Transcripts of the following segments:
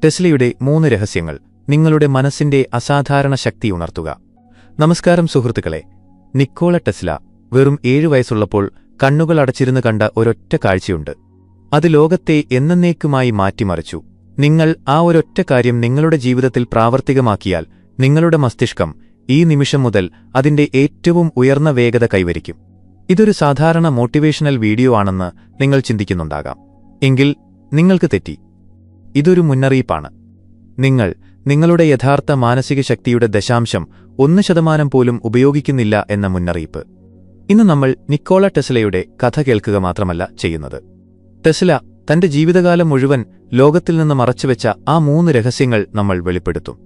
ടെസ്ലയുടെ 3 രഹസ്യങ്ങൾ നിങ്ങളുടെ മനസ്സിന്റെ അസാധാരണ ശക്തി ഉണർത്തുക. നമസ്കാരം സുഹൃത്തുക്കളെ. നിക്കോള ടെസ്ല വെറും 7 വയസ്സുള്ളപ്പോൾ കണ്ണുകൾ അടച്ചിരുന്ന് കണ്ട ഒരൊറ്റ കാഴ്ചയുണ്ട്. അത് ലോകത്തെ എന്നേക്കുമായി മാറ്റിമറിച്ചു. നിങ്ങൾ ആ ഒരൊറ്റ കാര്യം നിങ്ങളുടെ ജീവിതത്തിൽ പ്രാവർത്തികമാക്കിയാൽ നിങ്ങളുടെ മസ്തിഷ്കം ഈ നിമിഷം മുതൽ അതിന്റെ ഏറ്റവും ഉയർന്ന വേഗത കൈവരിക്കും. ഇതൊരു സാധാരണ മോട്ടിവേഷണൽ വീഡിയോ ആണെന്ന് നിങ്ങൾ ചിന്തിക്കുന്നുണ്ടാകാം. എങ്കിൽ നിങ്ങൾക്ക് തെറ്റി. ഇതൊരു മുന്നറിയിപ്പാണ്. നിങ്ങൾ നിങ്ങളുടെ യഥാർത്ഥ മാനസിക ശക്തിയുടെ 0.1% പോലും ഉപയോഗിക്കുന്നില്ല എന്ന മുന്നറിയിപ്പ്. ഇന്ന് നമ്മൾ നിക്കോള ടെസ്ലയുടെ കഥ കേൾക്കുക മാത്രമല്ല ചെയ്യുന്നത്. ടെസ്ല തന്റെ ജീവിതകാലം മുഴുവൻ ലോകത്തിൽ നിന്ന് മറച്ചുവെച്ച ആ 3 രഹസ്യങ്ങൾ നമ്മൾ വെളിപ്പെടുത്തും.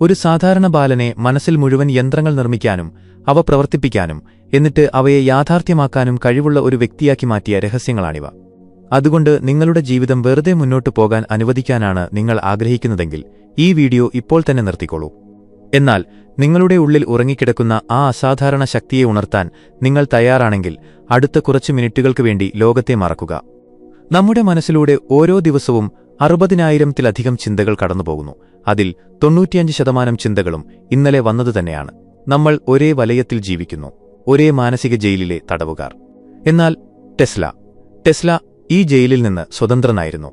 ഒരു സാധാരണ ബാലനെ മനസ്സിൽ മുഴുവൻ യന്ത്രങ്ങൾ നിർമ്മിക്കാനും അവ പ്രവർത്തിപ്പിക്കാനും എന്നിട്ട് അവയെ യാഥാർത്ഥ്യമാക്കാനും കഴിവുള്ള ഒരു വ്യക്തിയാക്കി മാറ്റിയ രഹസ്യങ്ങളാണിവ. അതുകൊണ്ട് നിങ്ങളുടെ ജീവിതം വെറുതെ മുന്നോട്ടു പോകാൻ അനുവദിക്കാനാണ് നിങ്ങൾ ആഗ്രഹിക്കുന്നതെങ്കിൽ ഈ വീഡിയോ ഇപ്പോൾ തന്നെ നിർത്തിക്കോളൂ. എന്നാൽ നിങ്ങളുടെ ഉള്ളിൽ ഉറങ്ങിക്കിടക്കുന്ന ആ അസാധാരണ ശക്തിയെ ഉണർത്താൻ നിങ്ങൾ തയ്യാറാണെങ്കിൽ അടുത്ത കുറച്ച് മിനിറ്റുകൾക്ക് വേണ്ടി ലോകത്തെ മറക്കുക. നമ്മുടെ മനസ്സിലൂടെ ഓരോ ദിവസവും 60,000-ത്തിലധികം ചിന്തകൾ കടന്നുപോകുന്നു. അതിൽ 95% ചിന്തകളും ഇന്നലെ വന്നതുതന്നെയാണ്. നമ്മൾ ഒരേ വലയത്തിൽ ജീവിക്കുന്നു, ഒരേ മാനസിക ജയിലിലെ തടവുകാർ. എന്നാൽ ടെസ്ല ഈ ജയിലിൽ നിന്ന് സ്വതന്ത്രനായിരുന്നു.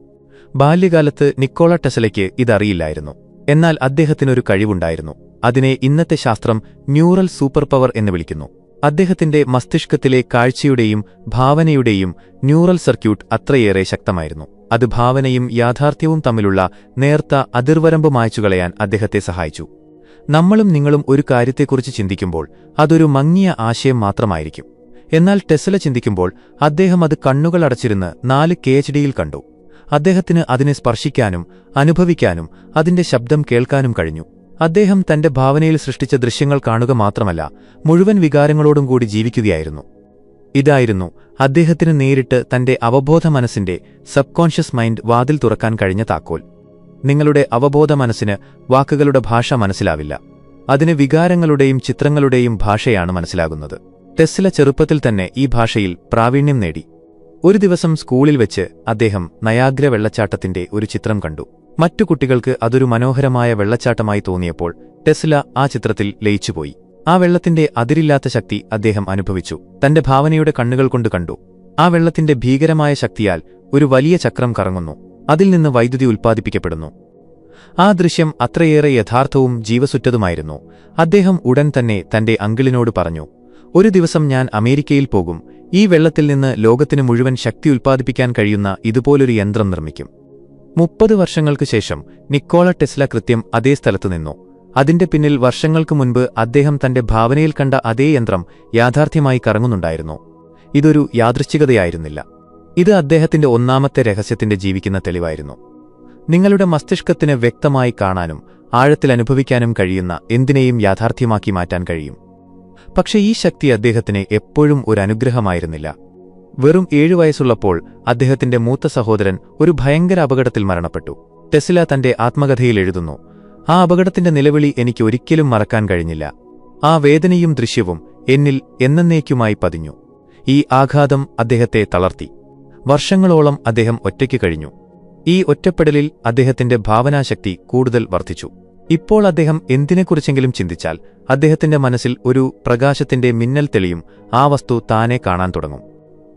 ബാല്യകാലത്ത് നിക്കോള ടെസ്ലയ്ക്ക് ഇതറിയില്ലായിരുന്നു. എന്നാൽ അദ്ദേഹത്തിനൊരു കഴിവുണ്ടായിരുന്നു. അതിനെ ഇന്നത്തെ ശാസ്ത്രം ന്യൂറൽ സൂപ്പർ പവർ എന്ന് വിളിക്കുന്നു. അദ്ദേഹത്തിന്റെ മസ്തിഷ്കത്തിലെ കാഴ്ചയുടെയും ഭാവനയുടെയും ന്യൂറൽ സർക്യൂട്ട് അത്രയേറെ ശക്തമായിരുന്നു. അത് ഭാവനയും യാഥാർത്ഥ്യവും തമ്മിലുള്ള നേർത്ത അതിർവരമ്പ് മായ്ച്ചുകളയാൻ അദ്ദേഹത്തെ സഹായിച്ചു. നമ്മളും നിങ്ങളും ഒരു കാര്യത്തെക്കുറിച്ച് ചിന്തിക്കുമ്പോൾ അതൊരു മങ്ങിയ ആശയം മാത്രമായിരിക്കും. എന്നാൽ ടെസ്ല ചിന്തിക്കുമ്പോൾ അദ്ദേഹം അത് കണ്ണുകൾ അടച്ചിരുന്ന് 4 PhDയിൽ കണ്ടു. അദ്ദേഹത്തിന് അതിനെ സ്പർശിക്കാനും അനുഭവിക്കാനും അതിന്റെ ശബ്ദം കേൾക്കാനും കഴിഞ്ഞു. അദ്ദേഹം തന്റെ ഭാവനയിൽ സൃഷ്ടിച്ച ദൃശ്യങ്ങൾ കാണുക മാത്രമല്ല, മുഴുവൻ വികാരങ്ങളോടും കൂടി ജീവിക്കുകയായിരുന്നു. ഇതായിരുന്നു അദ്ദേഹത്തിന് നേരിട്ട് തന്റെ അവബോധ മനസ്സിന്റെ സബ്കോൺഷ്യസ് മൈൻഡ് വാതിൽ തുറക്കാൻ കഴിഞ്ഞ താക്കോൽ. നിങ്ങളുടെ അവബോധ മനസ്സിന് വാക്കുകളുടെ ഭാഷ മനസ്സിലാവില്ല. അതിന് വികാരങ്ങളുടെയും ചിത്രങ്ങളുടെയും ഭാഷയാണ് മനസ്സിലാകുന്നത്. ടെസ്ല ചെറുപ്പത്തിൽ തന്നെ ഈ ഭാഷയിൽ പ്രാവീണ്യം നേടി. ഒരു ദിവസം സ്കൂളിൽ വെച്ച് അദ്ദേഹം നയാഗ്ര വെള്ളച്ചാട്ടത്തിന്റെ ഒരു ചിത്രം കണ്ടു. മറ്റു കുട്ടികൾക്ക് അതൊരു മനോഹരമായ വെള്ളച്ചാട്ടമായി തോന്നിയപ്പോൾ ടെസ്ല ആ ചിത്രത്തിൽ ലയിച്ചുപോയി. ആ വെള്ളത്തിന്റെ അതിരില്ലാത്ത ശക്തി അദ്ദേഹം അനുഭവിച്ചു. തന്റെ ഭാവനയുടെ കണ്ണുകൾ കൊണ്ട് കണ്ടു. ആ വെള്ളത്തിന്റെ ഭീകരമായ ശക്തിയാൽ ഒരു വലിയ ചക്രം കറങ്ങുന്നു. അതിൽ നിന്ന് വൈദ്യുതി ഉൽപ്പാദിപ്പിക്കപ്പെടുന്നു. ആ ദൃശ്യം അത്രയേറെ യഥാർത്ഥവും ജീവസുറ്റതുമായിരുന്നു. അദ്ദേഹം ഉടൻ തന്നെ തന്റെ അങ്കിളിനോട് പറഞ്ഞു, ഒരു ദിവസം ഞാൻ അമേരിക്കയിൽ പോകും. ഈ വെള്ളത്തിൽ നിന്ന് ലോകത്തിന് മുഴുവൻ ശക്തി ഉൽപ്പാദിപ്പിക്കാൻ കഴിയുന്ന ഇതുപോലൊരു യന്ത്രം നിർമ്മിക്കും. 30 വർഷങ്ങൾക്ക് ശേഷം നിക്കോള ടെസ്ല കൃത്യം അതേ സ്ഥലത്തു നിന്നു. അതിന്റെ പിന്നിൽ വർഷങ്ങൾക്ക് മുൻപ് അദ്ദേഹം തന്റെ ഭാവനയിൽ കണ്ട അതേ യന്ത്രം യാഥാർത്ഥ്യമായി കറങ്ങുന്നുണ്ടായിരുന്നു. ഇതൊരു യാദൃശ്ചികതയായിരുന്നില്ല. ഇത് അദ്ദേഹത്തിന്റെ 1ാമത്തെ രഹസ്യത്തിന്റെ ജീവിക്കുന്ന തെളിവായിരുന്നു. നിങ്ങളുടെ മസ്തിഷ്കത്തിന് വ്യക്തമായി കാണാനും ആഴത്തിൽ അനുഭവിക്കാനും കഴിയുന്ന എന്തിനേയും യാഥാർത്ഥ്യമാക്കി മാറ്റാൻ കഴിയും. പക്ഷേ ഈ ശക്തി അദ്ദേഹത്തിന് എപ്പോഴും ഒരു അനുഗ്രഹമായിരുന്നില്ല. വെറും 7 വയസ്സുള്ളപ്പോൾ അദ്ദേഹത്തിന്റെ മൂത്ത സഹോദരൻ ഒരു ഭയങ്കര അപകടത്തിൽ മരണപ്പെട്ടു. ടെസ്ല തന്റെ ആത്മകഥയിൽ എഴുതുന്നു, ആ അപകടത്തിന്റെ നിലവിളി എനിക്ക് ഒരിക്കലും മറക്കാൻ കഴിഞ്ഞില്ല. ആ വേദനയും ദൃശ്യവും എന്നിൽ എന്നേക്കുമായി പതിഞ്ഞു. ഈ ആഘാതം അദ്ദേഹത്തെ തളർത്തി. വർഷങ്ങളോളം അദ്ദേഹം ഒറ്റയ്ക്ക് കഴിഞ്ഞു. ഈ ഒറ്റപ്പെടലിൽ അദ്ദേഹത്തിന്റെ ഭാവനാശക്തി കൂടുതൽ വർദ്ധിച്ചു. ഇപ്പോൾ അദ്ദേഹം എന്തിനെക്കുറിച്ചെങ്കിലും ചിന്തിച്ചാൽ അദ്ദേഹത്തിന്റെ മനസ്സിൽ ഒരു പ്രകാശത്തിന്റെ മിന്നൽ തെളിയും. ആ വസ്തു താനെ കാണാൻ തുടങ്ങും.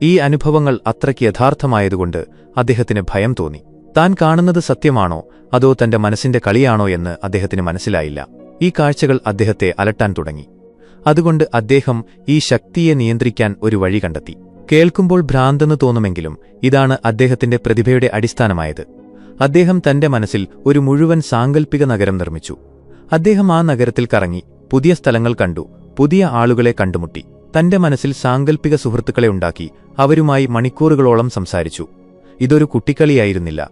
ഈ അനുഭവങ്ങൾ അത്രയ്ക്ക് യഥാർത്ഥമായതുകൊണ്ട് അദ്ദേഹത്തിന് ഭയം തോന്നി. താൻ കാണുന്നത് സത്യമാണോ അതോ തന്റെ മനസ്സിന്റെ കളിയാണോ എന്ന് അദ്ദേഹത്തിന് മനസ്സിലായില്ല. ഈ കാഴ്ചകൾ അദ്ദേഹത്തെ അലട്ടാൻ തുടങ്ങി. അതുകൊണ്ട് അദ്ദേഹം ഈ ശക്തിയെ നിയന്ത്രിക്കാൻ ഒരു വഴി കണ്ടെത്തി. കേൾക്കുമ്പോൾ ഭ്രാന്തെന്ന് തോന്നുമെങ്കിലും ഇതാണ് അദ്ദേഹത്തിന്റെ പ്രതിഭയുടെ അടിസ്ഥാനമായത്. അദ്ദേഹം തന്റെ മനസ്സിൽ ഒരു മുഴുവൻ സാങ്കൽപ്പിക നഗരം നിർമ്മിച്ചു. അദ്ദേഹം ആ നഗരത്തിൽ കറങ്ങി, പുതിയ സ്ഥലങ്ങൾ കണ്ടു, പുതിയ ആളുകളെ കണ്ടുമുട്ടി. തന്റെ മനസ്സിൽ സാങ്കൽപ്പിക സുഹൃത്തുക്കളെ ഉണ്ടാക്കി അവരുമായി മണിക്കൂറുകളോളം സംസാരിച്ചു. ഇതൊരു കുട്ടിക്കളിയായിരുന്നില്ല.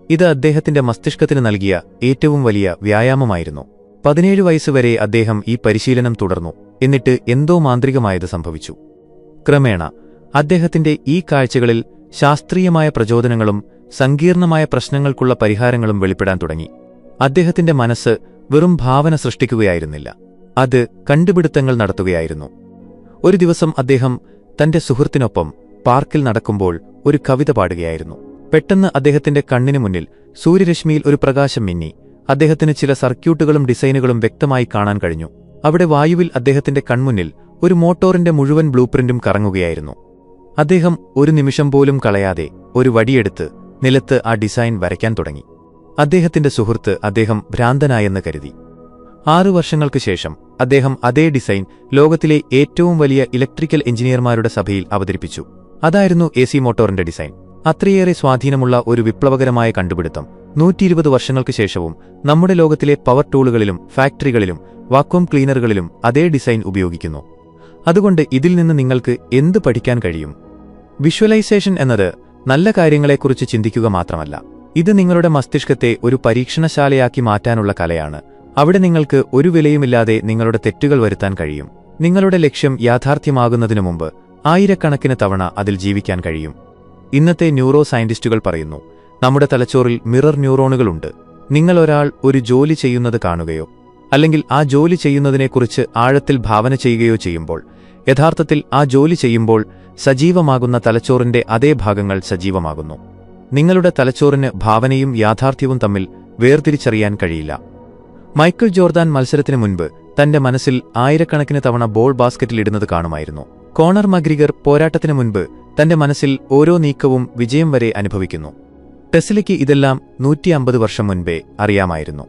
ഇത് അദ്ദേഹത്തിന്റെ മസ്തിഷ്കത്തിന് നൽകിയ ഏറ്റവും വലിയ വ്യായാമമായിരുന്നു. 17 വയസ്സുവരെ അദ്ദേഹം ഈ പരിശീലനം തുടർന്നു. എന്നിട്ട് എന്തോ മാന്ത്രികമായത് സംഭവിച്ചു. ക്രമേണ അദ്ദേഹത്തിന്റെ ഈ കാഴ്ചകളിൽ ശാസ്ത്രീയമായ പ്രചോദനങ്ങളും സങ്കീർണമായ പ്രശ്നങ്ങൾക്കുള്ള പരിഹാരങ്ങളും വെളിപ്പെടാൻ തുടങ്ങി. അദ്ദേഹത്തിന്റെ മനസ്സ് വെറും ഭാവന സൃഷ്ടിക്കുകയായിരുന്നില്ല, അത് കണ്ടുപിടുത്തങ്ങൾ നടത്തുകയായിരുന്നു. ഒരു ദിവസം അദ്ദേഹം തന്റെ സുഹൃത്തിനൊപ്പം പാർക്കിൽ നടക്കുമ്പോൾ ഒരു കവിത പാടുകയായിരുന്നു. പെട്ടെന്ന് അദ്ദേഹത്തിന്റെ കണ്ണിനു മുന്നിൽ സൂര്യരശ്മിയിൽ ഒരു പ്രകാശം മിന്നി. അദ്ദേഹത്തിന് ചില സർക്യൂട്ടുകളും ഡിസൈനുകളും വ്യക്തമായി കാണാൻ കഴിഞ്ഞു. അവിടെ വായുവിൽ അദ്ദേഹത്തിന്റെ കൺമുന്നിൽ ഒരു മോട്ടോറിന്റെ മുഴുവൻ ബ്ലൂപ്രിന്റും കറങ്ങുകയായിരുന്നു. അദ്ദേഹം ഒരു നിമിഷം പോലും കളയാതെ ഒരു വടിയെടുത്ത് നിലത്ത് ആ ഡിസൈൻ വരയ്ക്കാൻ തുടങ്ങി. അദ്ദേഹത്തിന്റെ സുഹൃത്ത് അദ്ദേഹം ഭ്രാന്തനായെന്ന് കരുതി. 6 വർഷങ്ങൾക്ക് ശേഷം അദ്ദേഹം അതേ ഡിസൈൻ ലോകത്തിലെ ഏറ്റവും വലിയ ഇലക്ട്രിക്കൽ എഞ്ചിനീയർമാരുടെ സഭയിൽ അവതരിപ്പിച്ചു. അതായിരുന്നു AC മോട്ടോറിന്റെ ഡിസൈൻ. അത്രയേറെ സ്വാധീനമുള്ള ഒരു വിപ്ലവകരമായ കണ്ടുപിടുത്തം 120 വർഷങ്ങൾക്ക് ശേഷവും നമ്മുടെ ലോകത്തിലെ പവർ ടൂളുകളിലും ഫാക്ടറികളിലും വാക്വം ക്ലീനറുകളിലും അതേ ഡിസൈൻ ഉപയോഗിക്കുന്നു. അതുകൊണ്ട് ഇതിൽ നിന്ന് നിങ്ങൾക്ക് എന്ത് പഠിക്കാൻ കഴിയും? വിഷ്വലൈസേഷൻ എന്നത് നല്ല കാര്യങ്ങളെക്കുറിച്ച് ചിന്തിക്കുക മാത്രമല്ല, ഇത് നിങ്ങളുടെ മസ്തിഷ്കത്തെ ഒരു പരീക്ഷണശാലയാക്കി മാറ്റാനുള്ള കലയാണ്. അവിടെ നിങ്ങൾക്ക് ഒരു വിലയുമില്ലാതെ നിങ്ങളുടെ തെറ്റുകൾ വരുത്താൻ കഴിയും. നിങ്ങളുടെ ലക്ഷ്യം യാഥാർത്ഥ്യമാകുന്നതിനു മുമ്പ് ആയിരക്കണക്കിന് തവണ അതിൽ ജീവിക്കാൻ കഴിയും. ഇന്നത്തെ ന്യൂറോ സയന്റിസ്റ്റുകൾ പറയുന്നു, നമ്മുടെ തലച്ചോറിൽ മിറർ ന്യൂറോണുകളുണ്ട്. നിങ്ങളൊരാൾ ഒരു ജോലി ചെയ്യുന്നത് കാണുകയോ അല്ലെങ്കിൽ ആ ജോലി ചെയ്യുന്നതിനെക്കുറിച്ച് ആഴത്തിൽ ഭാവന ചെയ്യുകയോ ചെയ്യുമ്പോൾ, യഥാർത്ഥത്തിൽ ആ ജോലി ചെയ്യുമ്പോൾ സജീവമാകുന്ന തലച്ചോറിന്റെ അതേ ഭാഗങ്ങൾ സജീവമാകുന്നു. നിങ്ങളുടെ തലച്ചോറിന് ഭാവനയും യാഥാർത്ഥ്യവും തമ്മിൽ വേർതിരിച്ചറിയാൻ കഴിയില്ല. മൈക്കിൾ ജോർദാൻ മത്സരത്തിനു മുൻപ് തന്റെ മനസ്സിൽ ആയിരക്കണക്കിന് തവണ ബോൾ ബാസ്ക്കറ്റിലിടുന്നത് കാണുമായിരുന്നു. കോണർ മഗ്രിഗർ പോരാട്ടത്തിനു മുൻപ് തന്റെ മനസ്സിൽ ഓരോ നീക്കവും വിജയം വരെ അനുഭവിക്കുന്നു. ടെസ്ലയ്ക്ക് ഇതെല്ലാം 150 വർഷം മുൻപേ അറിയാമായിരുന്നു.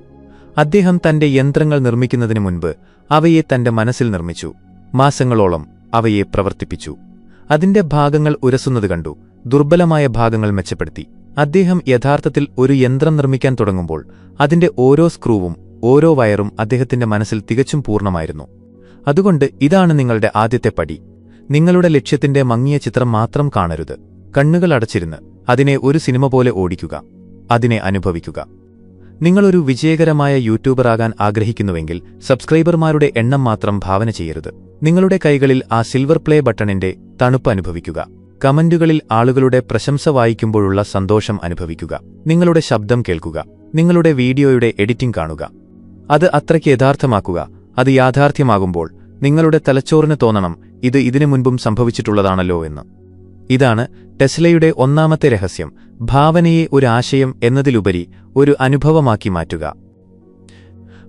അദ്ദേഹം തന്റെ യന്ത്രങ്ങൾ നിർമ്മിക്കുന്നതിനു മുൻപ് അവയെ തന്റെ മനസ്സിൽ നിർമ്മിച്ചു. മാസങ്ങളോളം അവയെ പ്രവർത്തിപ്പിച്ചു. അതിന്റെ ഭാഗങ്ങൾ ഉരസുന്നത് കണ്ടു. ദുർബലമായ ഭാഗങ്ങൾ മെച്ചപ്പെടുത്തി. അദ്ദേഹം യഥാർത്ഥത്തിൽ ഒരു യന്ത്രം നിർമ്മിക്കാൻ തുടങ്ങുമ്പോൾ അതിന്റെ ഓരോ സ്ക്രൂവും ഓരോ വയറും അദ്ദേഹത്തിന്റെ മനസ്സിൽ തികച്ചും പൂർണ്ണമായിരുന്നു. അതുകൊണ്ട് ഇതാണ് നിങ്ങളുടെ ആദ്യത്തെ പടി. നിങ്ങളുടെ ലക്ഷ്യത്തിന്റെ മങ്ങിയ ചിത്രം മാത്രം കാണരുത്. കണ്ണുകൾ അടച്ചിരുന്ന് അതിനെ ഒരു സിനിമ പോലെ ഓടിക്കുക. അതിനെ അനുഭവിക്കുക. നിങ്ങളൊരു വിജയകരമായ യൂട്യൂബറാകാൻ ആഗ്രഹിക്കുന്നുവെങ്കിൽ സബ്സ്ക്രൈബർമാരുടെ എണ്ണം മാത്രം ഭാവന ചെയ്യരുത്. നിങ്ങളുടെ കൈകളിൽ ആ സിൽവർ പ്ലേ ബട്ടണിന്റെ തണുപ്പ് അനുഭവിക്കുക. കമന്റുകളിൽ ആളുകളുടെ പ്രശംസ വായിക്കുമ്പോഴുള്ള സന്തോഷം അനുഭവിക്കുക. നിങ്ങളുടെ ശബ്ദം കേൾക്കുക. നിങ്ങളുടെ വീഡിയോയുടെ എഡിറ്റിംഗ് കാണുക. അത് അത്രയ്ക്ക് യഥാർത്ഥമാക്കുക. അത് യാഥാർത്ഥ്യമാകുമ്പോൾ നിങ്ങളുടെ തലച്ചോറിന് തോന്നണം, ഇത് ഇതിനു മുൻപും സംഭവിച്ചിട്ടുള്ളതാണല്ലോ എന്ന്. ഇതാണ് ടെസ്ലയുടെ ഒന്നാമത്തെ രഹസ്യം. ഭാവനയെ ഒരു ആശയം എന്നതിലുപരി ഒരു അനുഭവമാക്കി മാറ്റുക.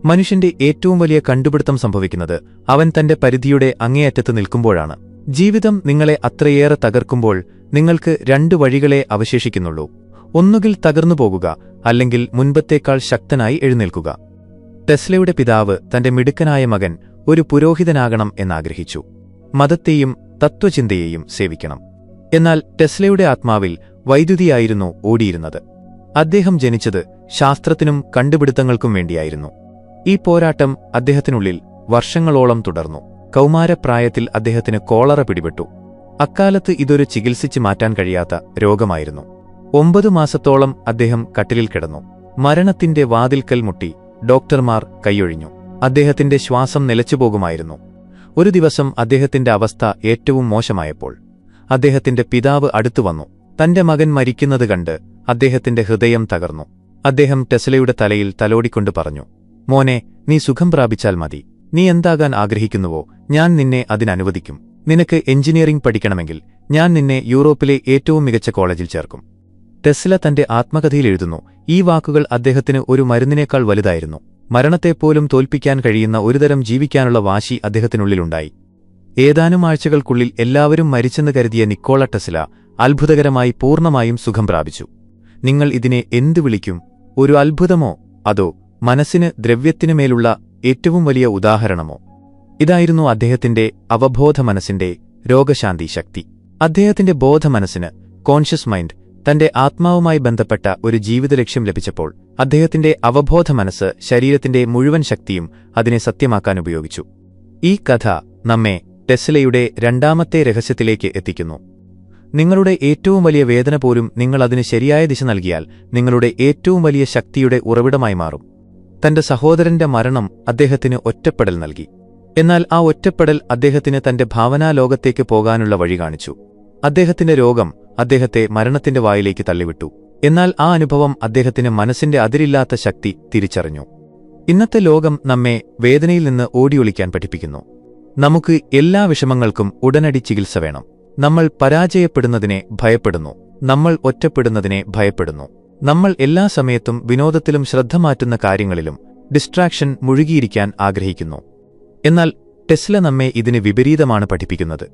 മനുഷ്യന്റെ ഏറ്റവും വലിയ കണ്ടുപിടുത്തം സംഭവിക്കുന്നത് അവൻ തന്റെ പരിധിയുടെ അങ്ങേയറ്റത്ത് നിൽക്കുമ്പോഴാണ്. ജീവിതം നിങ്ങളെ അത്രയേറെ തകർക്കുമ്പോൾ നിങ്ങൾക്ക് 2 വഴികളെ അവശേഷിക്കുന്നുള്ളൂ. ഒന്നുകിൽ തകർന്നു പോകുക, അല്ലെങ്കിൽ മുൻപത്തേക്കാൾ ശക്തനായി എഴുന്നേൽക്കുക. ടെസ്ലയുടെ പിതാവ് തന്റെ മിടുക്കനായ മകൻ ഒരു പുരോഹിതനാകണം എന്നാഗ്രഹിച്ചു. മതത്തെയും തത്വചിന്തയെയും സേവിക്കണം. എന്നാൽ ടെസ്ലയുടെ ആത്മാവിൽ വൈദ്യുതിയായിരുന്നു ഓടിയിരുന്നത്. അദ്ദേഹം ജനിച്ചത് ശാസ്ത്രത്തിനും കണ്ടുപിടുത്തങ്ങൾക്കും വേണ്ടിയായിരുന്നു. ഈ പോരാട്ടം അദ്ദേഹത്തിനുള്ളിൽ വർഷങ്ങളോളം തുടർന്നു. കൗമാരപ്രായത്തിൽ അദ്ദേഹത്തിന് കോളറ പിടിപെട്ടു. അക്കാലത്ത് ഇതൊരു ചികിത്സിച്ച് മാറ്റാൻ കഴിയാത്ത രോഗമായിരുന്നു. 9 മാസത്തോളം അദ്ദേഹം കട്ടിലിൽ കിടന്നു. മരണത്തിന്റെ വാതിൽക്കൽ മുട്ടി ഡോക്ടർമാർ കൈയൊഴിഞ്ഞു. അദ്ദേഹത്തിന്റെ ശ്വാസം നിലച്ചുപോകുമായിരുന്നു. ഒരു ദിവസം അദ്ദേഹത്തിന്റെ അവസ്ഥ ഏറ്റവും മോശമായപ്പോൾ അദ്ദേഹത്തിന്റെ പിതാവ് അടുത്തുവന്നു. തന്റെ മകൻ മരിക്കുന്നത് കണ്ട് അദ്ദേഹത്തിന്റെ ഹൃദയം തകർന്നു. അദ്ദേഹം ടെസ്ലയുടെ തലയിൽ തലോടിക്കൊണ്ട് പറഞ്ഞു, മോനെ, നീ സുഖം പ്രാപിച്ചാൽ മതി. നീ എന്താകാൻ ആഗ്രഹിക്കുന്നുവോ ഞാൻ നിന്നെ അതിനനുവദിക്കും. നിനക്ക് എഞ്ചിനീയറിംഗ് പഠിക്കണമെങ്കിൽ ഞാൻ നിന്നെ യൂറോപ്പിലെ ഏറ്റവും മികച്ച കോളേജിൽ ചേർക്കും. ടെസ്ല തന്റെ ആത്മകഥയിൽ എഴുതുന്നു, ഈ വാക്കുകൾ അദ്ദേഹത്തിന് ഒരു മരുന്നിനേക്കാൾ വലുതായിരുന്നു. മരണത്തെപ്പോലും തോൽപ്പിക്കാൻ കഴിയുന്ന ഒരുതരം ജീവിക്കാനുള്ള വാശി അദ്ദേഹത്തിനുള്ളിലുണ്ടായി. ഏതാനും ആഴ്ചകൾക്കുള്ളിൽ എല്ലാവരും മരിച്ചെന്ന് കരുതിയ നിക്കോള ടെസ്ല അത്ഭുതകരമായി പൂർണ്ണമായും സുഖം പ്രാപിച്ചു. നിങ്ങൾ ഇതിനെ എന്തു വിളിക്കും? ഒരു അത്ഭുതമോ അതോ മനസ്സിന് ദ്രവ്യത്തിനുമേലുള്ള ഏറ്റവും വലിയ ഉദാഹരണമോ? ഇതായിരുന്നു അദ്ദേഹത്തിന്റെ അവബോധ മനസ്സിന്റെ രോഗശാന്തി ശക്തി. അദ്ദേഹത്തിന്റെ ബോധമനസ്സിന്, കോൺഷ്യസ് മൈൻഡ്, തന്റെ ആത്മാവുമായി ബന്ധപ്പെട്ട ഒരു ജീവിതലക്ഷ്യം ലഭിച്ചപ്പോൾ അദ്ദേഹത്തിന്റെ അവബോധ മനസ്സ് ശരീരത്തിന്റെ മുഴുവൻ ശക്തിയും അതിനെ സത്യമാക്കാൻ ഉപയോഗിച്ചു. ഈ കഥ നമ്മെ ടെസ്ലയുടെ 2ാമത്തെ രഹസ്യത്തിലേക്ക് എത്തിക്കുന്നു. നിങ്ങളുടെ ഏറ്റവും വലിയ വേദന പോലും നിങ്ങൾ അതിന് ശരിയായ ദിശ നൽകിയാൽ നിങ്ങളുടെ ഏറ്റവും വലിയ ശക്തിയുടെ ഉറവിടമായി മാറും. തന്റെ സഹോദരന്റെ മരണം അദ്ദേഹത്തിന് ഒറ്റപ്പെടൽ നൽകി. എന്നാൽ ആ ഒറ്റപ്പെടൽ അദ്ദേഹത്തിന് തന്റെ ഭാവനാലോകത്തേക്ക് പോകാനുള്ള വഴി കാണിച്ചു. അദ്ദേഹത്തിന്റെ രോഗം അദ്ദേഹത്തെ മരണത്തിന്റെ വായിലേക്ക് തള്ളിവിട്ടു. എന്നാൽ ആ അനുഭവം അദ്ദേഹത്തിന് മനസ്സിന്റെ അതിരില്ലാത്ത ശക്തി തിരിച്ചറിഞ്ഞു. ഇന്നത്തെ ലോകം നമ്മെ വേദനയിൽ നിന്ന് ഓടിയൊളിക്കാൻ പഠിപ്പിക്കുന്നു. നമുക്ക് എല്ലാ വിഷമങ്ങൾക്കും ഉടനടി ചികിത്സ വേണം. നമ്മൾ പരാജയപ്പെടുന്നതിനെ ഭയപ്പെടുന്നു. നമ്മൾ ഒറ്റപ്പെടുന്നതിനെ ഭയപ്പെടുന്നു. നമ്മൾ എല്ലാ സമയത്തും വിനോദത്തിലും ശ്രദ്ധ മാറ്റുന്ന കാര്യങ്ങളിലും ഡിസ്ട്രാക്ഷൻ മുഴുകിയിരിക്കാൻ ആഗ്രഹിക്കുന്നു. എന്നാൽ ടെസ്ല നമ്മെ ഇതിന് വിപരീതമാണ് പഠിപ്പിക്കുന്നത്.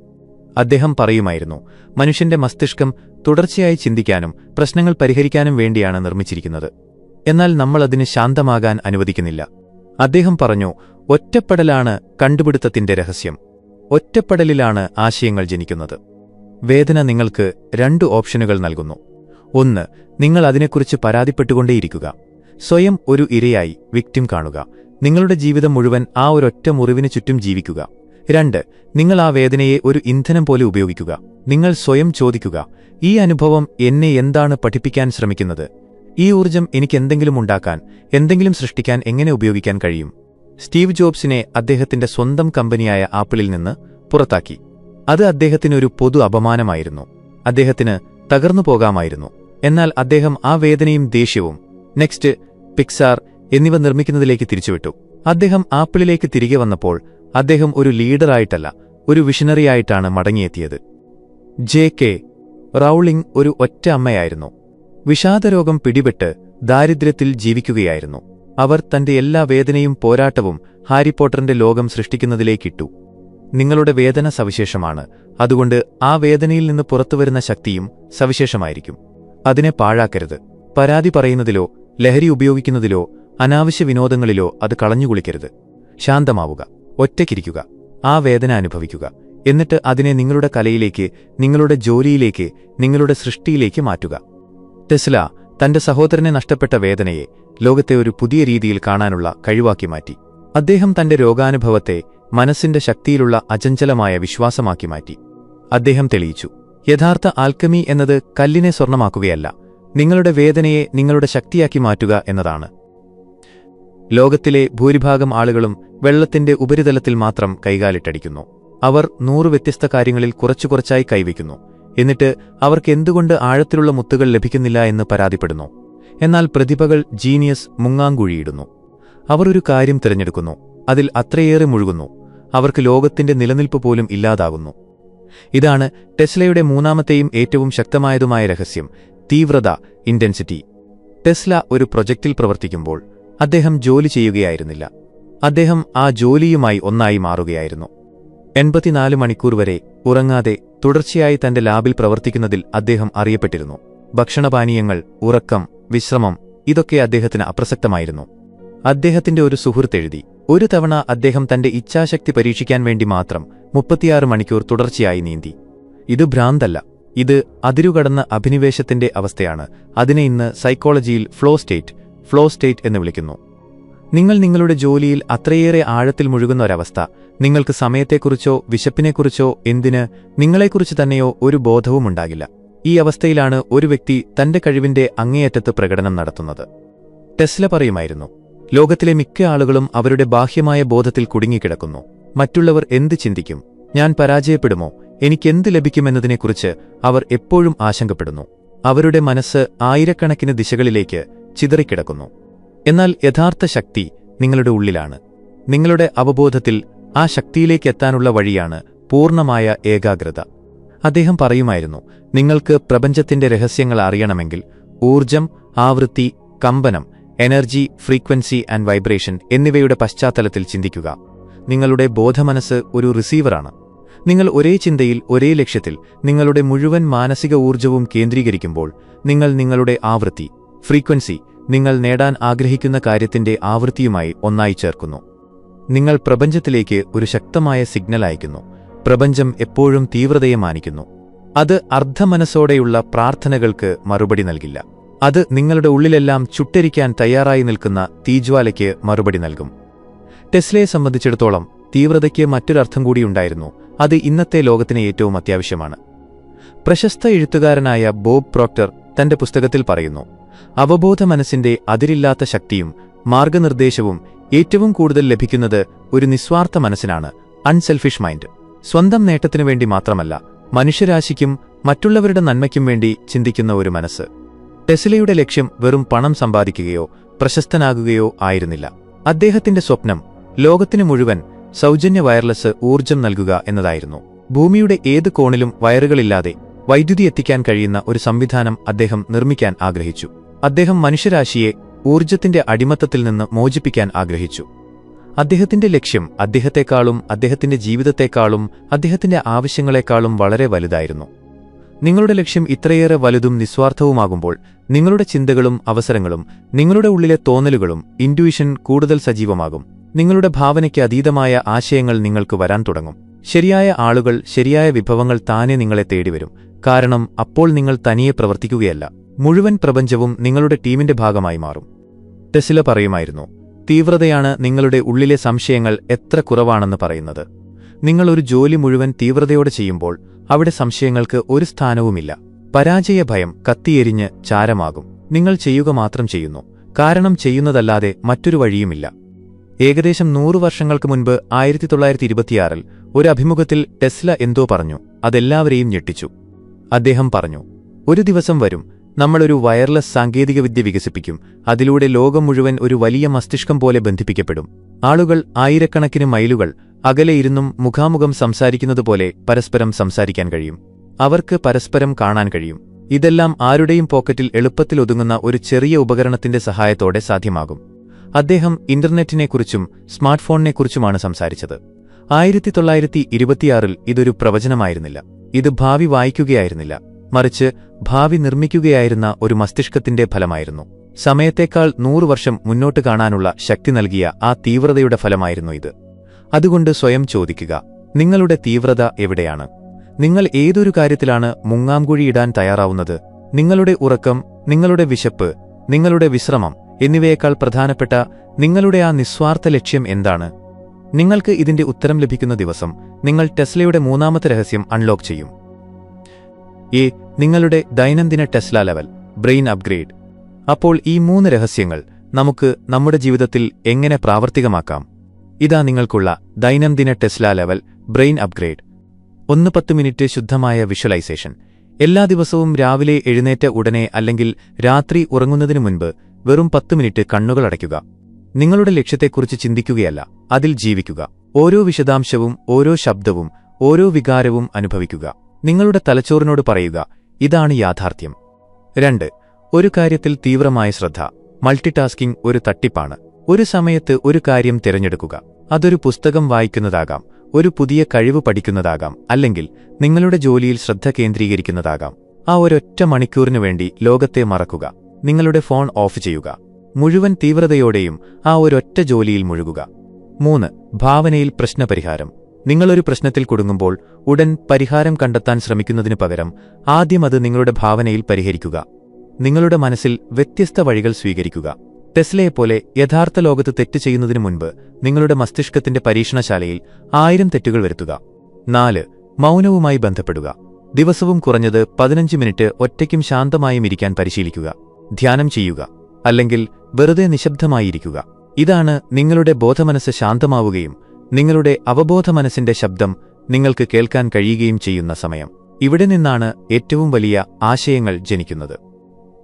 അദ്ദേഹം പറയുമായിരുന്നു, മനുഷ്യന്റെ മസ്തിഷ്കം തുടർച്ചയായി ചിന്തിക്കാനും പ്രശ്നങ്ങൾ പരിഹരിക്കാനും വേണ്ടിയാണ് നിർമ്മിച്ചിരിക്കുന്നത്. എന്നാൽ നമ്മൾ അതിന് ശാന്തമാകാൻ അനുവദിക്കുന്നില്ല. അദ്ദേഹം പറഞ്ഞു, ഒറ്റപ്പെടലാണ് കണ്ടുപിടുത്തത്തിന്റെ രഹസ്യം. ഒറ്റപ്പെടലിലാണ് ആശയങ്ങൾ ജനിക്കുന്നത്. വേദന നിങ്ങൾക്ക് 2 ഓപ്ഷനുകൾ നൽകുന്നു. 1, നിങ്ങൾ അതിനെക്കുറിച്ച് പരാതിപ്പെട്ടുകൊണ്ടേയിരിക്കുക. സ്വയം ഒരു ഇരയായി വിക്ടിം കാണുക. നിങ്ങളുടെ ജീവിതം മുഴുവൻ ആ ഒരൊറ്റ മുറിവിന് ചുറ്റും ജീവിക്കുക. 2, നിങ്ങൾ ആ വേദനയെ ഒരു ഇന്ധനം പോലെ ഉപയോഗിക്കുക. നിങ്ങൾ സ്വയം ചോദിക്കുക, ഈ അനുഭവം എന്നെ എന്താണ് പഠിപ്പിക്കാൻ ശ്രമിക്കുന്നത്? ഈ ഊർജ്ജം എനിക്കെന്തെങ്കിലും ഉണ്ടാക്കാൻ, എന്തെങ്കിലും സൃഷ്ടിക്കാൻ എങ്ങനെ ഉപയോഗിക്കാൻ കഴിയും? സ്റ്റീവ് ജോബ്സിനെ അദ്ദേഹത്തിന്റെ സ്വന്തം കമ്പനിയായ ആപ്പിളിൽ നിന്ന് പുറത്താക്കി. അത് അദ്ദേഹത്തിനൊരു പൊതു അപമാനമായിരുന്നു. അദ്ദേഹത്തിന് തകർന്നു പോകാമായിരുന്നു. എന്നാൽ അദ്ദേഹം ആ വേദനയും ദേഷ്യവും നെക്സ്റ്റ്, പിക്സാർ എന്നിവ നിർമ്മിക്കുന്നതിലേക്ക് തിരിച്ചുവിട്ടു. അദ്ദേഹം ആപ്പിളിലേക്ക് തിരികെ വന്നപ്പോൾ അദ്ദേഹം ഒരു ലീഡറായിട്ടല്ല, ഒരു വിഷണറിയായിട്ടാണ് മടങ്ങിയെത്തിയത്. ജെ.കെ. റൗളിംഗ് ഒരു ഒറ്റ അമ്മയായിരുന്നു. വിഷാദരോഗം പിടിപെട്ട് ദാരിദ്ര്യത്തിൽ ജീവിക്കുകയായിരുന്നു. അവർ തന്റെ എല്ലാ വേദനയും പോരാട്ടവും ഹാരിപോട്ടറിന്റെ ലോകം സൃഷ്ടിക്കുന്നതിലേക്കിട്ടു. നിങ്ങളുടെ വേദന സവിശേഷമാണ്. അതുകൊണ്ട് ആ വേദനയിൽ നിന്ന് പുറത്തുവരുന്ന ശക്തിയും സവിശേഷമായിരിക്കും. അതിനെ പാഴാക്കരുത്. പരാതി പറയുന്നതിലോ ലഹരി ഉപയോഗിക്കുന്നതിലോ അനാവശ്യ വിനോദങ്ങളിലോ അത് കളഞ്ഞുകുളിക്കരുത്. ശാന്തമാവുക, ഒറ്റയ്ക്കിരിക്കുക, ആ വേദന അനുഭവിക്കുക. എന്നിട്ട് അതിനെ നിങ്ങളുടെ കലയിലേക്ക്, നിങ്ങളുടെ ജോലിയിലേക്ക്, നിങ്ങളുടെ സൃഷ്ടിയിലേക്ക് മാറ്റുക. ടെസ്ല തന്റെ സഹോദരനെ നഷ്ടപ്പെട്ട വേദനയെ ലോകത്തെ ഒരു പുതിയ രീതിയിൽ കാണാനുള്ള കഴിവാക്കി മാറ്റി. അദ്ദേഹം തന്റെ രോഗാനുഭവത്തെ മനസ്സിന്റെ ശക്തിയിലുള്ള അചഞ്ചലമായ വിശ്വാസമാക്കി മാറ്റി. അദ്ദേഹം തെളിയിച്ചു, യഥാർത്ഥ ആൽക്കമി എന്നത് കല്ലിനെ സ്വർണമാക്കുകയല്ല, നിങ്ങളുടെ വേദനയെ നിങ്ങളുടെ ശക്തിയാക്കി മാറ്റുക എന്നതാണ്. ലോകത്തിലെ ഭൂരിഭാഗം ആളുകളും വെള്ളത്തിന്റെ ഉപരിതലത്തിൽ മാത്രം കൈകാലിട്ടടിക്കുന്നു. അവർ 100 വ്യത്യസ്ത കാര്യങ്ങളിൽ കുറച്ചുകുറച്ചായി കൈവയ്ക്കുന്നു. എന്നിട്ട് അവർക്ക് എന്തുകൊണ്ട് ആഴത്തിലുള്ള മുത്തുകൾ ലഭിക്കുന്നില്ല എന്ന് പരാതിപ്പെടുന്നു. എന്നാൽ പ്രതിഭകൾ, ജീനിയസ്, മുങ്ങാങ്കുഴിയിടുന്നു. അവർ ഒരു കാര്യം തിരഞ്ഞെടുക്കുന്നു, അതിൽ അത്രയേറെ മുഴുകുന്നു, അവർക്ക് ലോകത്തിന്റെ നിലനിൽപ്പ് പോലും ഇല്ലാതാകുന്നു. ഇതാണ് ടെസ്ലയുടെ മൂന്നാമത്തെയും ഏറ്റവും ശക്തമായതുമായ രഹസ്യം, തീവ്രത, ഇന്റൻസിറ്റി. ടെസ്ല ഒരു പ്രൊജക്റ്റിൽ പ്രവർത്തിക്കുമ്പോൾ അദ്ദേഹം ജോലി ചെയ്യുകയായിരുന്നില്ല. അദ്ദേഹം ആ ജോലിയുമായി ഒന്നായി മാറുകയായിരുന്നു. 84 മണിക്കൂർ വരെ ഉറങ്ങാതെ തുടർച്ചയായി തന്റെ ലാബിൽ പ്രവർത്തിക്കുന്നതിൽ അദ്ദേഹം അറിയപ്പെട്ടിരുന്നു. ഭക്ഷണപാനീയങ്ങൾ, ഉറക്കം, വിശ്രമം ഇതൊക്കെ അദ്ദേഹത്തിന് അപ്രസക്തമായിരുന്നു. അദ്ദേഹത്തിന്റെ ഒരു സുഹൃത്ത് എഴുതി, ഒരു തവണ അദ്ദേഹം തന്റെ ഇച്ഛാശക്തി പരീക്ഷിക്കാൻ വേണ്ടി മാത്രം 36 മണിക്കൂർ തുടർച്ചയായി നീന്തി. ഇത് ഭ്രാന്തല്ല, ഇത് അതിരുകടന്ന അഭിനിവേശത്തിന്റെ അവസ്ഥയാണ്. അതിനെ ഇന്ന് സൈക്കോളജിയിൽ ഫ്ലോ സ്റ്റേറ്റ് എന്ന് വിളിക്കുന്നു. നിങ്ങൾ നിങ്ങളുടെ ജോലിയിൽ അത്രയേറെ ആഴത്തിൽ മുഴുകുന്ന ഒരവസ്ഥ, നിങ്ങൾക്ക് സമയത്തെക്കുറിച്ചോ വിശപ്പിനെക്കുറിച്ചോ എന്തിന് നിങ്ങളെക്കുറിച്ച് തന്നെയോ ഒരു ബോധവും ഉണ്ടാകില്ല. ഈ അവസ്ഥയിലാണ് ഒരു വ്യക്തി തന്റെ കഴിവിന്റെ അങ്ങേയറ്റത്ത് പ്രകടനം നടത്തുന്നത്. ടെസ്ല പറയുമായിരുന്നു, ലോകത്തിലെ മിക്ക ആളുകളും അവരുടെ ബാഹ്യമായ ബോധത്തിൽ കുടുങ്ങിക്കിടക്കുന്നു. മറ്റുള്ളവർ എന്ത് ചിന്തിക്കും, ഞാൻ പരാജയപ്പെടുമോ, എനിക്കെന്ത് ലഭിക്കുമെന്നതിനെക്കുറിച്ച് അവർ എപ്പോഴും ആശങ്കപ്പെടുന്നു. അവരുടെ മനസ്സ് ആയിരക്കണക്കിന് ദിശകളിലേക്ക് ചിതറിക്കിടക്കുന്നു. എന്നാൽ യഥാർത്ഥ ശക്തി നിങ്ങളുടെ ഉള്ളിലാണ്. നിങ്ങളുടെ അവബോധത്തിൽ ആ ശക്തിയിലേക്ക് എത്താനുള്ള വഴിയാണ് പൂർണ്ണമായ ഏകാഗ്രത. അദ്ദേഹം പറയുമായിരുന്നു, നിങ്ങൾക്ക് പ്രപഞ്ചത്തിന്റെ രഹസ്യങ്ങൾ അറിയണമെങ്കിൽ ഊർജം, ആവൃത്തി, കമ്പനം, എനർജി, ഫ്രീക്വൻസി ആൻഡ് വൈബ്രേഷൻ എന്നിവയുടെ പശ്ചാത്തലത്തിൽ ചിന്തിക്കുക. നിങ്ങളുടെ ബോധമനസ്സ് ഒരു റിസീവറാണ്. നിങ്ങൾ ഒരേ ചിന്തയിൽ, ഒരേ ലക്ഷ്യത്തിൽ നിങ്ങളുടെ മുഴുവൻ മാനസിക ഊർജ്ജവും കേന്ദ്രീകരിക്കുമ്പോൾ നിങ്ങൾ നിങ്ങളുടെ ആവൃത്തി, ഫ്രീക്വൻസി, നിങ്ങൾ നേടാൻ ആഗ്രഹിക്കുന്ന കാര്യത്തിന്റെ ആവൃത്തിയുമായി ഒന്നായി ചേർക്കുന്നു. നിങ്ങൾ പ്രപഞ്ചത്തിലേക്ക് ഒരു ശക്തമായ സിഗ്നൽ അയക്കുന്നു. പ്രപഞ്ചം എപ്പോഴും തീവ്രതയെ മാനിക്കുന്നു. അത് അർദ്ധമനസ്സോടെയുള്ള പ്രാർത്ഥനകൾക്ക് മറുപടി നൽകില്ല. അത് നിങ്ങളുടെ ഉള്ളിലെല്ലാം ചുട്ടരിക്കാൻ തയ്യാറായി നിൽക്കുന്ന തീജ്വാലയ്ക്ക് മറുപടി നൽകും. ടെസ്ലയെ സംബന്ധിച്ചിടത്തോളം തീവ്രതയ്ക്ക് മറ്റൊരർത്ഥം കൂടിയുണ്ടായിരുന്നു. അത് ഇന്നത്തെ ലോകത്തിന് ഏറ്റവും അത്യാവശ്യമാണ്. പ്രശസ്ത എഴുത്തുകാരനായ ബോബ് പ്രോക്ടർ തന്റെ പുസ്തകത്തിൽ പറയുന്നു, അവബോധ മനസ്സിന്റെ അതിരില്ലാത്ത ശക്തിയും മാർഗനിർദ്ദേശവും ഏറ്റവും കൂടുതൽ ലഭിക്കുന്നത് ഒരു നിസ്വാർത്ഥ മനസ്സിനാണ്, അൺസെൽഫിഷ് മൈൻഡ്. സ്വന്തം നേട്ടത്തിനു വേണ്ടി മാത്രമല്ല, മനുഷ്യരാശിക്കും മറ്റുള്ളവരുടെ നന്മയ്ക്കും വേണ്ടി ചിന്തിക്കുന്ന ഒരു മനസ്സ്. ടെസ്ലയുടെ ലക്ഷ്യം വെറും പണം സമ്പാദിക്കുകയോ പ്രശസ്തനാകുകയോ ആയിരുന്നില്ല. അദ്ദേഹത്തിന്റെ സ്വപ്നം ലോകത്തിനു മുഴുവൻ സൗജന്യ വയർലെസ് ഊർജ്ജം നൽകുക എന്നതായിരുന്നു. ഭൂമിയുടെ ഏത് കോണിലും വയറുകളില്ലാതെ വൈദ്യുതി എത്തിക്കാൻ കഴിയുന്ന ഒരു സംവിധാനം അദ്ദേഹം നിർമ്മിക്കാൻ ആഗ്രഹിച്ചു. അദ്ദേഹം മനുഷ്യരാശിയെ ഊർജ്ജത്തിന്റെ അടിമത്തത്തിൽ നിന്ന് മോചിപ്പിക്കാൻ ആഗ്രഹിച്ചു. അദ്ദേഹത്തിന്റെ ലക്ഷ്യം അദ്ദേഹത്തെക്കാളും അദ്ദേഹത്തിന്റെ ജീവിതത്തെക്കാളും അദ്ദേഹത്തിന്റെ ആവശ്യങ്ങളെക്കാളും വളരെ വലുതായിരുന്നു. നിങ്ങളുടെ ലക്ഷ്യം ഇത്രയേറെ വലുതും നിസ്വാർത്ഥവുമാകുമ്പോൾ നിങ്ങളുടെ ചിന്തകളും അവസരങ്ങളും നിങ്ങളുടെ ഉള്ളിലെ തോന്നലുകളും ഇൻറ്റ്യൂഷൻ കൂടുതൽ സജീവമാകും. നിങ്ങളുടെ ഭാവനയ്ക്ക് അതീതമായ ആശയങ്ങൾ നിങ്ങൾക്ക് വരാൻ തുടങ്ങും. ശരിയായ ആളുകൾ, ശരിയായ വിഭവങ്ങൾ താനെ നിങ്ങളെ തേടിവരും. കാരണം അപ്പോൾ നിങ്ങൾ തനിയെ പ്രവർത്തിക്കുകയല്ല, മുഴുവൻ പ്രപഞ്ചവും നിങ്ങളുടെ ടീമിന്റെ ഭാഗമായി മാറും. ടെസ്ല പറയുമായിരുന്നു, തീവ്രതയാണ് നിങ്ങളുടെ ഉള്ളിലെ സംശയങ്ങൾ എത്ര കുറവാണെന്ന് പറയുന്നത്. നിങ്ങൾ ഒരു ജോലി മുഴുവൻ തീവ്രതയോടെ ചെയ്യുമ്പോൾ അവിടെ സംശയങ്ങൾക്ക് ഒരു സ്ഥാനവുമില്ല. പരാജയ ഭയം കത്തിയെരിഞ്ഞ് ചാരമാകും. നിങ്ങൾ ചെയ്യുക മാത്രം ചെയ്യുന്നു, കാരണം ചെയ്യുന്നതല്ലാതെ മറ്റൊരു വഴിയുമില്ല. ഏകദേശം 100 വർഷങ്ങൾക്ക് മുൻപ് 1926 ഒരു അഭിമുഖത്തിൽ ടെസ്ല എന്തോ പറഞ്ഞു. അതെല്ലാവരെയും ഞെട്ടിച്ചു. അദ്ദേഹം പറഞ്ഞു, ഒരു ദിവസം വരും, നമ്മളൊരു വയർലെസ് സാങ്കേതികവിദ്യ വികസിപ്പിക്കും. അതിലൂടെ ലോകം മുഴുവൻ ഒരു വലിയ മസ്തിഷ്കം പോലെ ബന്ധിപ്പിക്കപ്പെടും. ആളുകൾ ആയിരക്കണക്കിന് മൈലുകൾ അകലെ ഇരുന്നും മുഖാമുഖം സംസാരിക്കുന്നതുപോലെ പരസ്പരം സംസാരിക്കാൻ കഴിയും. അവർക്ക് പരസ്പരം കാണാൻ കഴിയും. ഇതെല്ലാം ആരുടെയും പോക്കറ്റിൽ എളുപ്പത്തിൽ ഒതുങ്ങുന്ന ഒരു ചെറിയ ഉപകരണത്തിന്റെ സഹായത്തോടെ സാധ്യമാകും. അദ്ദേഹം ഇന്റർനെറ്റിനെക്കുറിച്ചും സ്മാർട്ട് ഫോണിനെക്കുറിച്ചുമാണ് സംസാരിച്ചത്. 1926 ഇതൊരു പ്രവചനമായിരുന്നില്ല. ഇത് ഭാവി വായിക്കുകയായിരുന്നില്ല, മറിച്ച് ഭാവി നിർമ്മിക്കുകയായിരുന്ന ഒരു മസ്തിഷ്കത്തിന്റെ ഫലമായിരുന്നു. സമയത്തേക്കാൾ 100 വർഷം മുന്നോട്ട് കാണാനുള്ള ശക്തി നൽകിയ ആ തീവ്രതയുടെ ഫലമായിരുന്നു ഇത്. അതുകൊണ്ട് സ്വയം ചോദിക്കുക, നിങ്ങളുടെ തീവ്രത എവിടെയാണ്? നിങ്ങൾ ഏതൊരു കാര്യത്തിലാണ് മുങ്ങാംകുഴിയിടാൻ തയ്യാറാവുന്നത്? നിങ്ങളുടെ ഉറക്കം, നിങ്ങളുടെ വിശപ്പ്, നിങ്ങളുടെ വിശ്രമം എന്നിവയേക്കാൾ പ്രധാനപ്പെട്ട നിങ്ങളുടെ ആ നിസ്വാർത്ഥ ലക്ഷ്യം എന്താണ്? നിങ്ങൾക്ക് ഇതിന്റെ ഉത്തരം ലഭിക്കുന്ന ദിവസം നിങ്ങൾ ടെസ്ലയുടെ 3ാമത്തെ രഹസ്യം അൺലോക്ക് ചെയ്യും. നിങ്ങളുടെ ദൈനംദിന ടെസ്ല ലെവൽ ബ്രെയിൻ അപ്ഗ്രേഡ്. അപ്പോൾ ഈ 3 രഹസ്യങ്ങൾ നമുക്ക് നമ്മുടെ ജീവിതത്തിൽ എങ്ങനെ പ്രാവർത്തികമാക്കാം? ഇതാ നിങ്ങൾക്കുള്ള ദൈനംദിന Tesla level brain upgrade. 10 minute ശുദ്ധമായ വിഷ്വലൈസേഷൻ. എല്ലാ ദിവസവും രാവിലെ എഴുന്നേറ്റ ഉടനെ അല്ലെങ്കിൽ രാത്രി ഉറങ്ങുന്നതിനു മുൻപ് വെറും 10 മിനിറ്റ് കണ്ണുകളടയ്ക്കുക. നിങ്ങളുടെ ലക്ഷ്യത്തെക്കുറിച്ച് ചിന്തിക്കുകയല്ല, അതിൽ ജീവിക്കുക. ഓരോ വിശദാംശവും, ഓരോ ശബ്ദവും, ഓരോ വികാരവും അനുഭവിക്കുക. നിങ്ങളുടെ തലച്ചോറിനോട് പറയുക, ഇതാണ് യാഥാർത്ഥ്യം. 2. ഒരു കാര്യത്തിൽ തീവ്രമായ ശ്രദ്ധ. മൾട്ടിടാസ്കിംഗ് ഒരു തട്ടിപ്പാണ്. ഒരു സമയത്ത് ഒരു കാര്യം തിരഞ്ഞെടുക്കുക. അതൊരു പുസ്തകം വായിക്കുന്നതാകാം, ഒരു പുതിയ കഴിവ് പഠിക്കുന്നതാകാം, അല്ലെങ്കിൽ നിങ്ങളുടെ ജോലിയിൽ ശ്രദ്ധ കേന്ദ്രീകരിക്കുന്നതാകാം. ആ ഒരൊറ്റ മണിക്കൂറിനു വേണ്ടി ലോകത്തെ മറക്കുക. നിങ്ങളുടെ ഫോൺ ഓഫ് ചെയ്യുക. മുഴുവൻ തീവ്രതയോടെയും ആ ഒരൊറ്റ ജോലിയിൽ മുഴുകുക. 3. ഭാവനയിൽ പ്രശ്നപരിഹാരം. നിങ്ങളൊരു പ്രശ്നത്തിൽ കുടുങ്ങുമ്പോൾ ഉടൻ പരിഹാരം കണ്ടെത്താൻ ശ്രമിക്കുന്നതിനു പകരം ആദ്യം അത് നിങ്ങളുടെ ഭാവനയിൽ പരിഹരിക്കുക. നിങ്ങളുടെ മനസ്സിൽ വ്യത്യസ്ത വഴികൾ സ്വീകരിക്കുക. ടെസ്ലയെപ്പോലെ യഥാർത്ഥ ലോകത്ത് തെറ്റ് ചെയ്യുന്നതിനു മുൻപ് നിങ്ങളുടെ മസ്തിഷ്കത്തിന്റെ പരീക്ഷണശാലയിൽ 1000 തെറ്റുകൾ വരുത്തുക. 4. മൗനവുമായി ബന്ധപ്പെടുക. ദിവസവും കുറഞ്ഞത് 15 മിനിറ്റ് ഒറ്റയ്ക്കും ശാന്തമായും ഇരിക്കാൻ പരിശീലിക്കുക. ധ്യാനം ചെയ്യുക, അല്ലെങ്കിൽ വെറുതെ നിശബ്ദമായിരിക്കുക. ഇതാണ് നിങ്ങളുടെ ബോധമനസ്സ് ശാന്തമാവുകയും നിങ്ങളുടെ അവബോധമനസ്സിന്റെ ശബ്ദം നിങ്ങൾക്ക് കേൾക്കാൻ കഴിയുകയും ചെയ്യുന്ന സമയം. ഇവിടെ നിന്നാണ് ഏറ്റവും വലിയ ആശയങ്ങൾ ജനിക്കുന്നത്.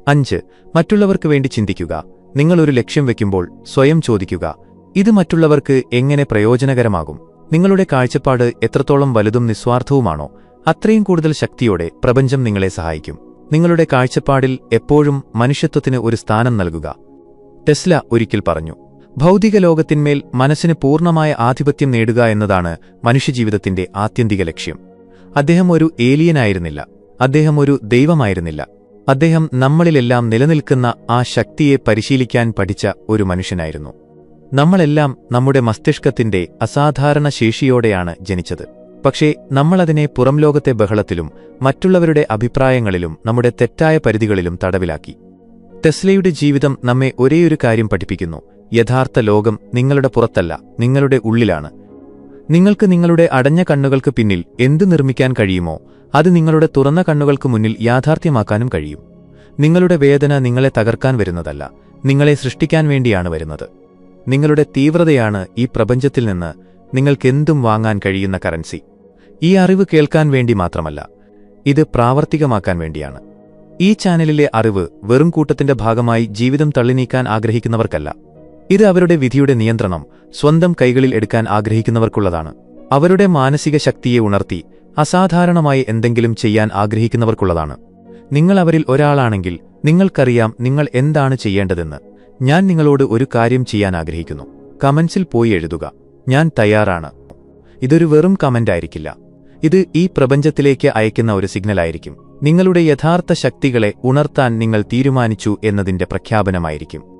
5. മറ്റുള്ളവർക്ക് വേണ്ടി ചിന്തിക്കുക. നിങ്ങളൊരു ലക്ഷ്യം വയ്ക്കുമ്പോൾ സ്വയം ചോദിക്കുക, ഇത് മറ്റുള്ളവർക്ക് എങ്ങനെ പ്രയോജനകരമാകും? നിങ്ങളുടെ കാഴ്ചപ്പാട് എത്രത്തോളം വലുതും നിസ്വാർത്ഥവുമാണോ അത്രയും കൂടുതൽ ശക്തിയോടെ പ്രപഞ്ചം നിങ്ങളെ സഹായിക്കും. നിങ്ങളുടെ കാഴ്ചപ്പാടിൽ എപ്പോഴും മനുഷ്യത്വത്തിന് ഒരു സ്ഥാനം നൽകുക. ടെസ്ല ഒരിക്കൽ പറഞ്ഞു, ഭൗതിക ലോകത്തിന്മേൽ മനസ്സിന് പൂർണ്ണമായ ആധിപത്യം നേടുക എന്നതാണ് മനുഷ്യജീവിതത്തിന്റെ ആത്യന്തിക ലക്ഷ്യം. അദ്ദേഹം ഒരു ഏലിയനായിരുന്നില്ല, അദ്ദേഹം ഒരു ദൈവമായിരുന്നില്ല. അദ്ദേഹം നമ്മളിലെല്ലാം നിലനിൽക്കുന്ന ആ ശക്തിയെ പരിശീലിക്കാൻ പഠിച്ച ഒരു മനുഷ്യനായിരുന്നു. നമ്മളെല്ലാം നമ്മുടെ മസ്തിഷ്കത്തിന്റെ അസാധാരണ ശേഷിയോടെയാണ് ജനിച്ചത്. പക്ഷേ നമ്മളതിനെ പുറംലോകത്തെ ബഹളത്തിലും മറ്റുള്ളവരുടെ അഭിപ്രായങ്ങളിലും നമ്മുടെ തെറ്റായ പരിധികളിലും തടവിലാക്കി. ടെസ്ലയുടെ ജീവിതം നമ്മെ ഒരേയൊരു കാര്യം പഠിപ്പിക്കുന്നു: യഥാർത്ഥ ലോകം നിങ്ങളുടെ പുറത്തല്ല, നിങ്ങളുടെ ഉള്ളിലാണ്. നിങ്ങൾക്ക് നിങ്ങളുടെ അടഞ്ഞ കണ്ണുകൾക്ക് പിന്നിൽ എന്ത് നിർമ്മിക്കാൻ കഴിയുമോ അത് നിങ്ങളുടെ തുറന്ന കണ്ണുകൾക്ക് മുന്നിൽ യാഥാർത്ഥ്യമാക്കാനും കഴിയും. നിങ്ങളുടെ വേദന നിങ്ങളെ തകർക്കാൻ വരുന്നതല്ല, നിങ്ങളെ സൃഷ്ടിക്കാൻ വേണ്ടിയാണ് വരുന്നത്. നിങ്ങളുടെ തീവ്രതയാണ് ഈ പ്രപഞ്ചത്തിൽ നിന്ന് നിങ്ങൾക്കെന്തും വാങ്ങാൻ കഴിയുന്ന കറൻസി. ഈ അറിവ് കേൾക്കാൻ വേണ്ടി മാത്രമല്ല, ഇത് പ്രാവർത്തികമാക്കാൻ വേണ്ടിയാണ്. ഈ ചാനലിലെ അറിവ് വെറും കൂട്ടത്തിന്റെ ഭാഗമായി ജീവിതം തള്ളിനീക്കാൻ ആഗ്രഹിക്കുന്നവർക്കല്ല. ഇത് അവരുടെ വിധിയുടെ നിയന്ത്രണം സ്വന്തം കൈകളിൽ എടുക്കാൻ ആഗ്രഹിക്കുന്നവർക്കുള്ളതാണ്. അവരുടെ മാനസിക ശക്തിയെ ഉണർത്തി അസാധാരണമായി എന്തെങ്കിലും ചെയ്യാൻ ആഗ്രഹിക്കുന്നവർക്കുള്ളതാണ്. നിങ്ങൾ അവരിൽ ഒരാളാണെങ്കിൽ നിങ്ങൾക്കറിയാം നിങ്ങൾ എന്താണ് ചെയ്യേണ്ടതെന്ന്. ഞാൻ നിങ്ങളോട് ഒരു കാര്യം ചെയ്യാൻ ആഗ്രഹിക്കുന്നു. കമന്റ്സിൽ പോയി എഴുതുക, ഞാൻ തയ്യാറാണ്. ഇതൊരു വെറും കമന്റ് ആയിരിക്കില്ല. ഇത് ഈ പ്രപഞ്ചത്തിലേക്ക് അയക്കുന്ന ഒരു സിഗ്നലായിരിക്കും. നിങ്ങളുടെ യഥാർത്ഥ ശക്തികളെ ഉണർത്താൻ നിങ്ങൾ തീരുമാനിച്ചു എന്നതിന്റെ പ്രഖ്യാപനമായിരിക്കും.